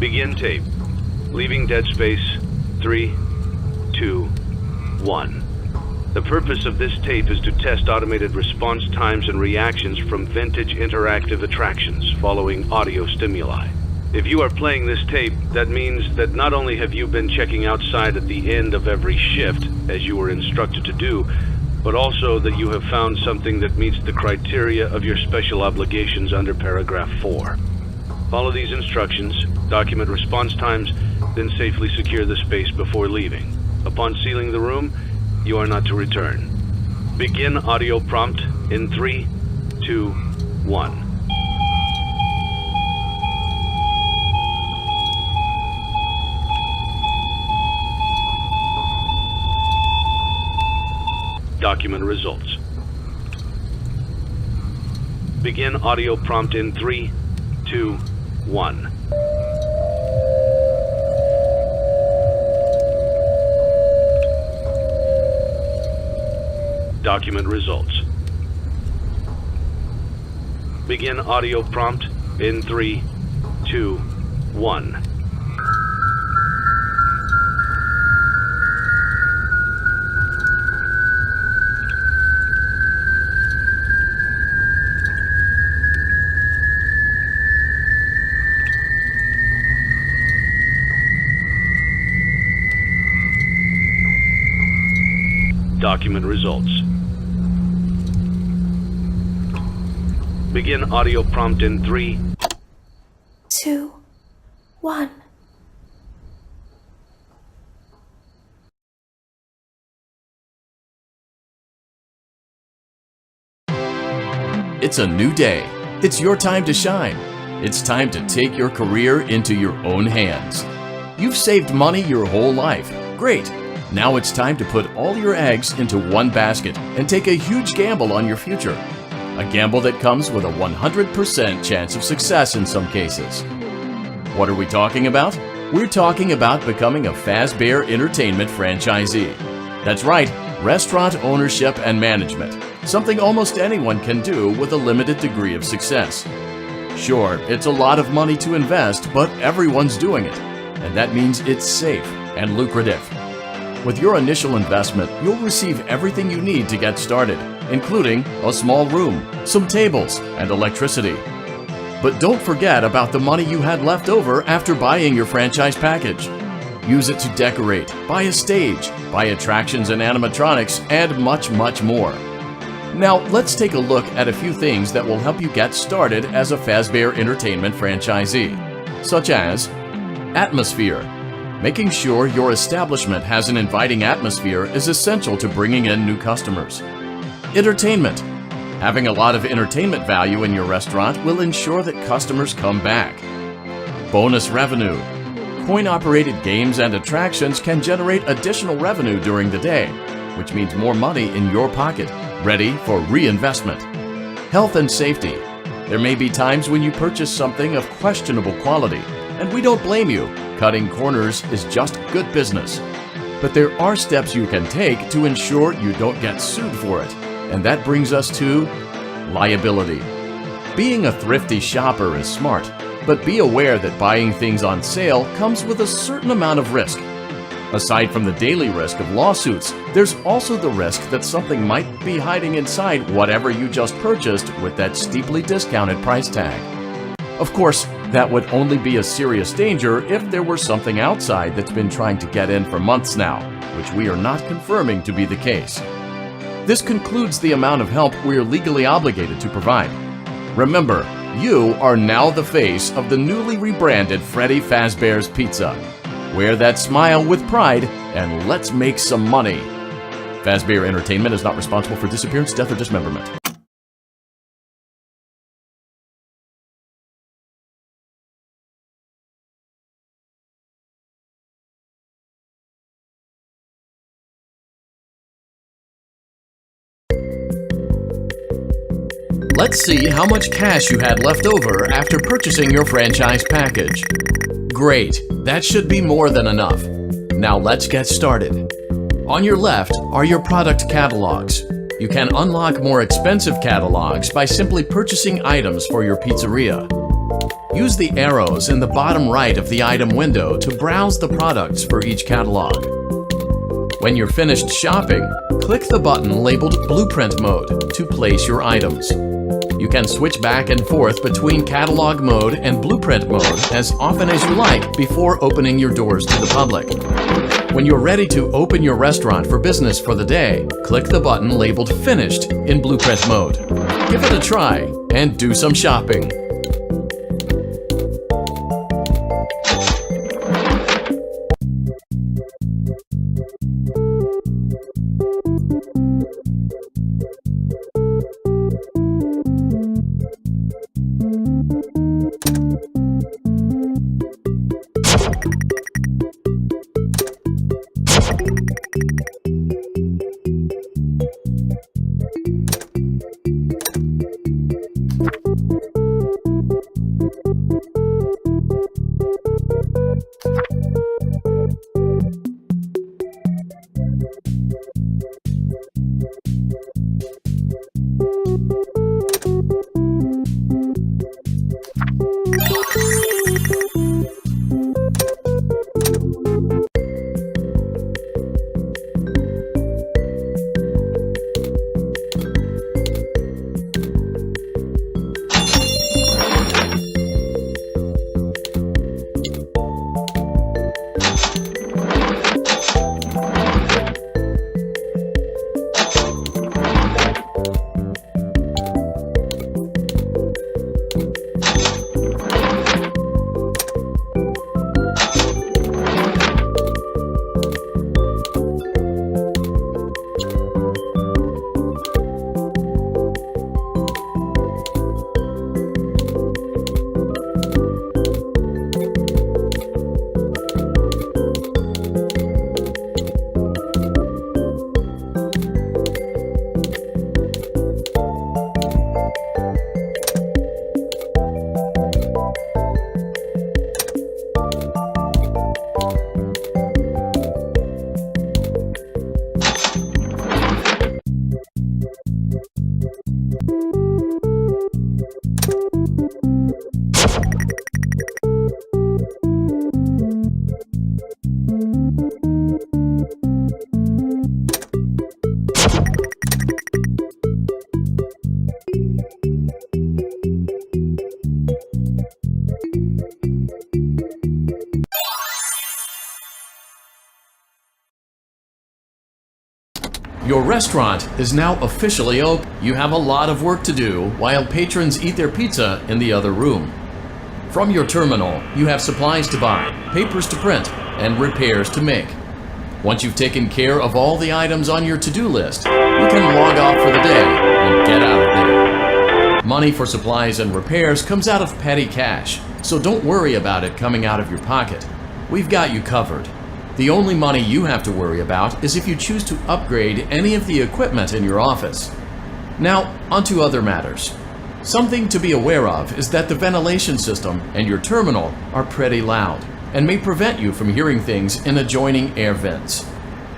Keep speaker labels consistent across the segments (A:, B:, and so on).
A: Begin tape. Leaving dead space. 3, 2, 1. The purpose of this tape is to test automated response times and reactions from vintage interactive attractions following audio stimuli. If you are playing this tape, that means that not only have you been checking outside at the end of every shift, as you were instructed to do, but also that you have found something that meets the criteria of your special obligations under paragraph 4. Follow these instructions, document response times, then safely secure the space before leaving. Upon sealing the room, you are not to return. Begin audio prompt in 3, 2, 1. Document results. Begin audio prompt in 3, 2, 1. Document results. Begin audio prompt in 3, 2, 1. document results. Begin audio prompt in 3,
B: 2, 1.
C: It's a new day. It's your time to shine. It's time to take your career into your own hands. You've saved money your whole life. Great. Now it's time to put all your eggs into one basket and take a huge gamble on your future. A gamble that comes with a 100% chance of success in some cases. What are we talking about? We're talking about becoming a Fazbear Entertainment franchisee. That's right, restaurant ownership and management. Something almost anyone can do with a limited degree of success. Sure, it's a lot of money to invest, but everyone's doing it. And that means it's safe and lucrative. With your initial investment, you'll receive everything you need to get started, including a small room, some tables, and electricity. But don't forget about the money you had left over after buying your franchise package. Use it to decorate, buy a stage, buy attractions and animatronics, and much, much more. Now, let's take a look at a few things that will help you get started as a Fazbear Entertainment franchisee, such as atmosphere. Making sure your establishment has an inviting atmosphere is essential to bringing in new customers. Entertainment. Having a lot of entertainment value in your restaurant will ensure that customers come back. Bonus revenue. Coin-operated games and attractions can generate additional revenue during the day, which means more money in your pocket, ready for reinvestment. Health and safety. There may be times when you purchase something of questionable quality, and we don't blame you. Cutting corners is just good business. But there are steps you can take to ensure you don't get sued for it, and that brings us to liability. Being a thrifty shopper is smart, but be aware that buying things on sale comes with a certain amount of risk. Aside from the daily risk of lawsuits, there's also the risk that something might be hiding inside whatever you just purchased with that steeply discounted price tag. Of course, that would only be a serious danger if there were something outside that's been trying to get in for months now, which we are not confirming to be the case. This concludes the amount of help we are legally obligated to provide. Remember, you are now the face of the newly rebranded Freddy Fazbear's Pizza. Wear that smile with pride, and let's make some money. Fazbear Entertainment is not responsible for disappearance, death, or dismemberment. Let's see how much cash you had left over after purchasing your franchise package. Great, that should be more than enough. Now let's get started. On your left are your product catalogs. You can unlock more expensive catalogs by simply purchasing items for your pizzeria. Use the arrows in the bottom right of the item window to browse the products for each catalog. When you're finished shopping, click the button labeled Blueprint Mode to place your items. You can switch back and forth between Catalog Mode and Blueprint Mode as often as you like before opening your doors to the public. When you're ready to open your restaurant for business for the day, click the button labeled Finished in Blueprint Mode. Give it a try and do some shopping. Your restaurant is now officially open. You have a lot of work to do while patrons eat their pizza in the other room. From your terminal, you have supplies to buy, papers to print, and repairs to make. Once you've taken care of all the items on your to-do list, you can log off for the day and get out of there. Money for supplies and repairs comes out of petty cash, so don't worry about it coming out of your pocket. We've got you covered. The only money you have to worry about is if you choose to upgrade any of the equipment in your office. Now, onto other matters. Something to be aware of is that the ventilation system and your terminal are pretty loud and may prevent you from hearing things in adjoining air vents.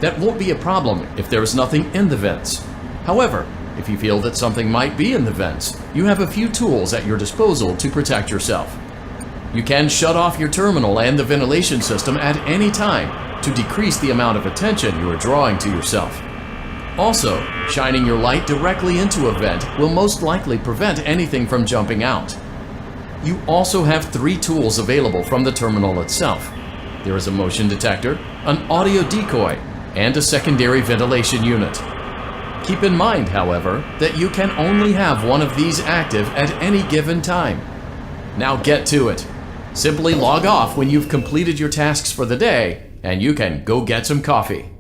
C: That won't be a problem if there is nothing in the vents. However, if you feel that something might be in the vents, you have a few tools at your disposal to protect yourself. You can shut off your terminal and the ventilation system at any time to decrease the amount of attention you are drawing to yourself. Also, shining your light directly into a vent will most likely prevent anything from jumping out. You also have 3 tools available from the terminal itself. There is a motion detector, an audio decoy, and a secondary ventilation unit. Keep in mind, however, that you can only have one of these active at any given time. Now get to it. Simply log off when you've completed your tasks for the day, and you can go get some coffee.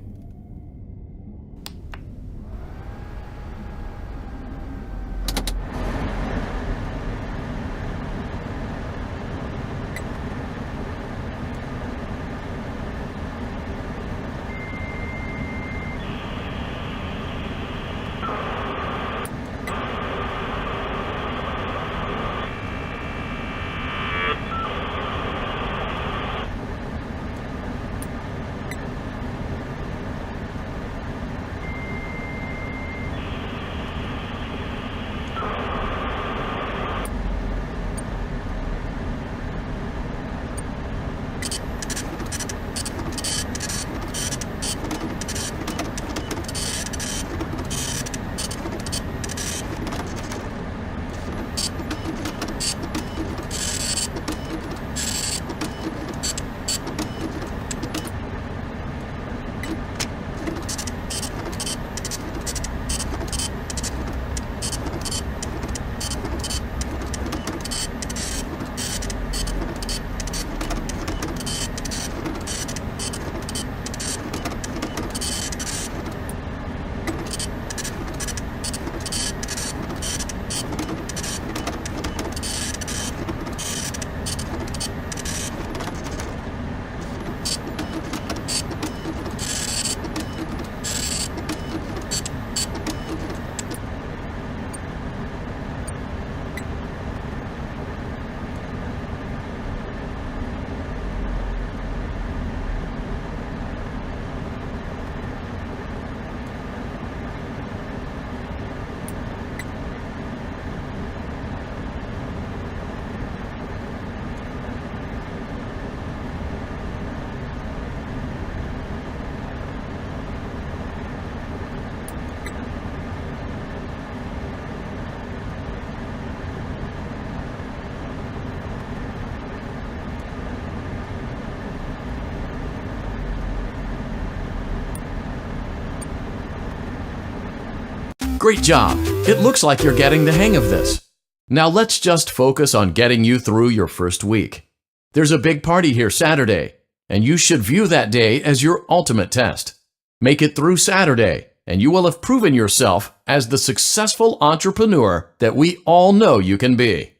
C: Great job! It looks like you're getting the hang of this. Now let's just focus on getting you through your first week. There's a big party here Saturday, and you should view that day as your ultimate test. Make it through Saturday, and you will have proven yourself as the successful entrepreneur that we all know you can be.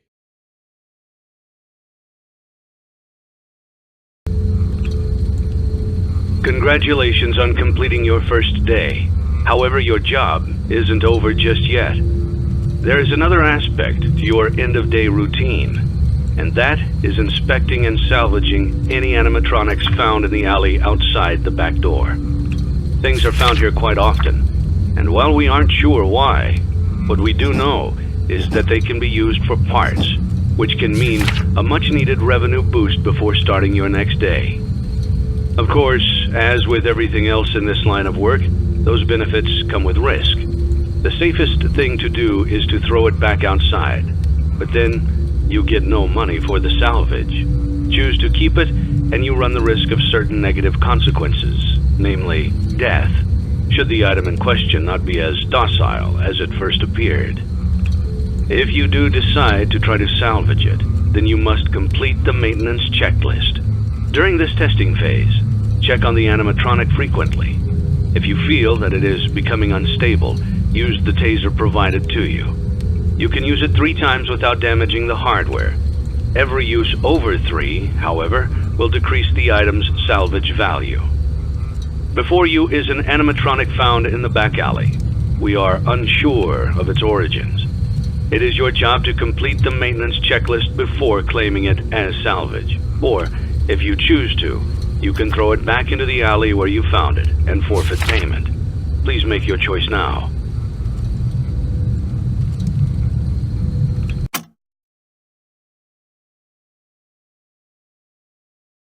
A: Congratulations on completing your first day. However, your job isn't over just yet. There is another aspect to your end-of-day routine, and that is inspecting and salvaging any animatronics found in the alley outside the back door. Things are found here quite often, and while we aren't sure why, what we do know is that they can be used for parts, which can mean a much-needed revenue boost before starting your next day. Of course, as with everything else in this line of work, those benefits come with risk. The safest thing to do is to throw it back outside, but then you get no money for the salvage. Choose to keep it, and you run the risk of certain negative consequences, namely death. should the item in question not be as docile as it first appeared. If you do decide to try to salvage it, then you must complete the maintenance checklist. During this testing phase, check on the animatronic frequently. If you feel that it is becoming unstable, use the taser provided to you. You can use it 3 times without damaging the hardware. Every use over 3, however, will decrease the item's salvage value. Before you is an animatronic found in the back alley. We are unsure of its origins. It is your job to complete the maintenance checklist before claiming it as salvage. Or, if you choose to, you can throw it back into the alley where you found it and forfeit payment. Please make your choice now.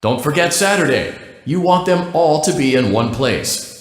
C: Don't forget Saturday. You want them all to be in one place.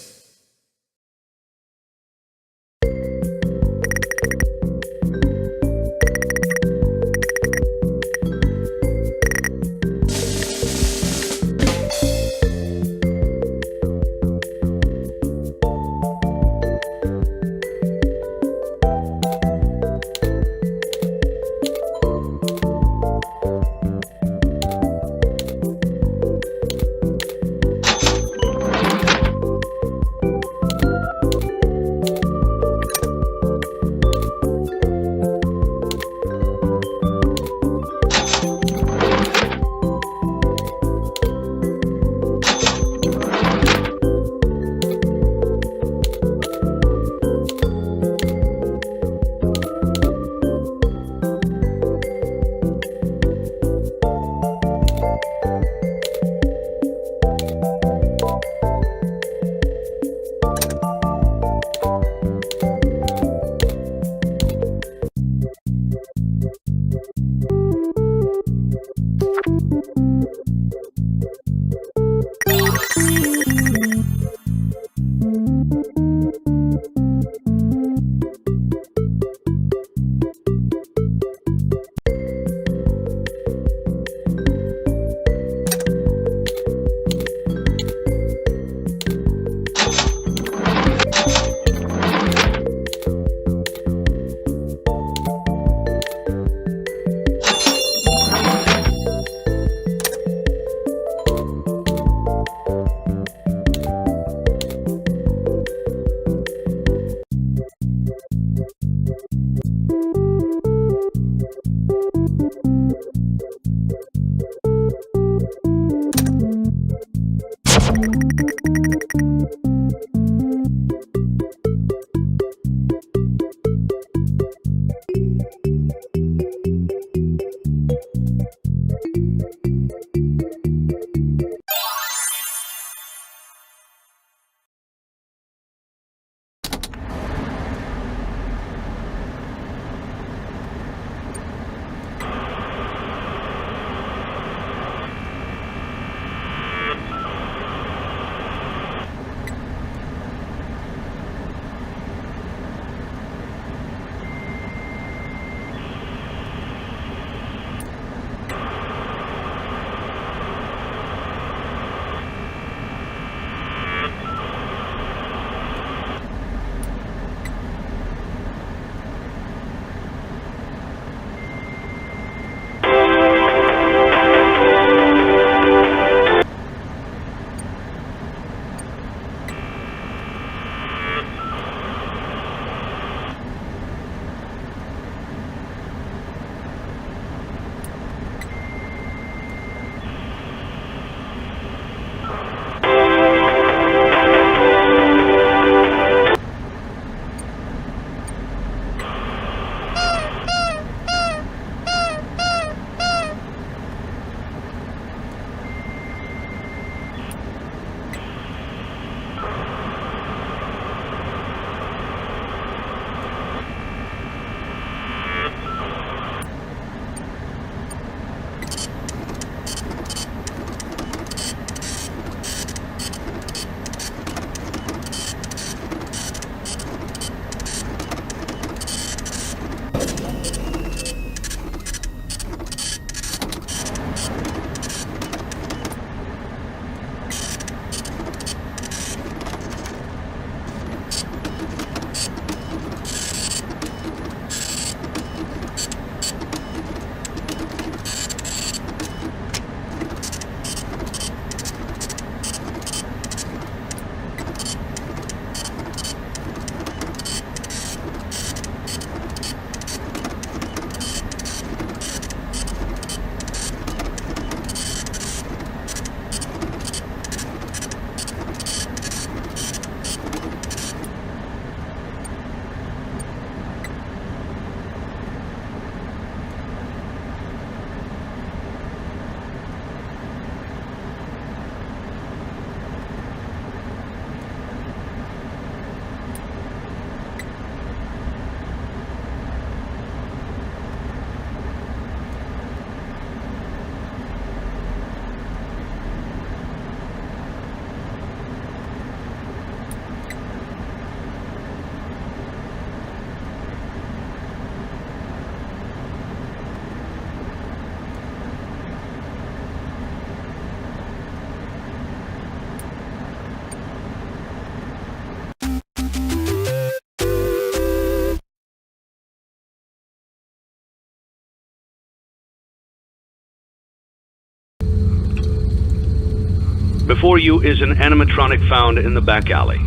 A: Before you is an animatronic found in the back alley.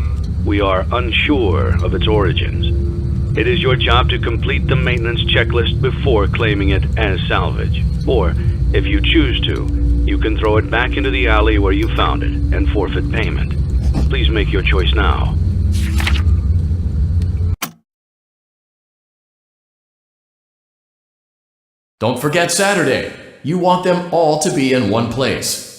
A: We are unsure of its origins. It is your job to complete the maintenance checklist before claiming it as salvage. Or, if you choose to, you can throw it back into the alley where you found it and forfeit payment. Please make your choice now.
C: Don't forget Saturday. You want them all to be in one place.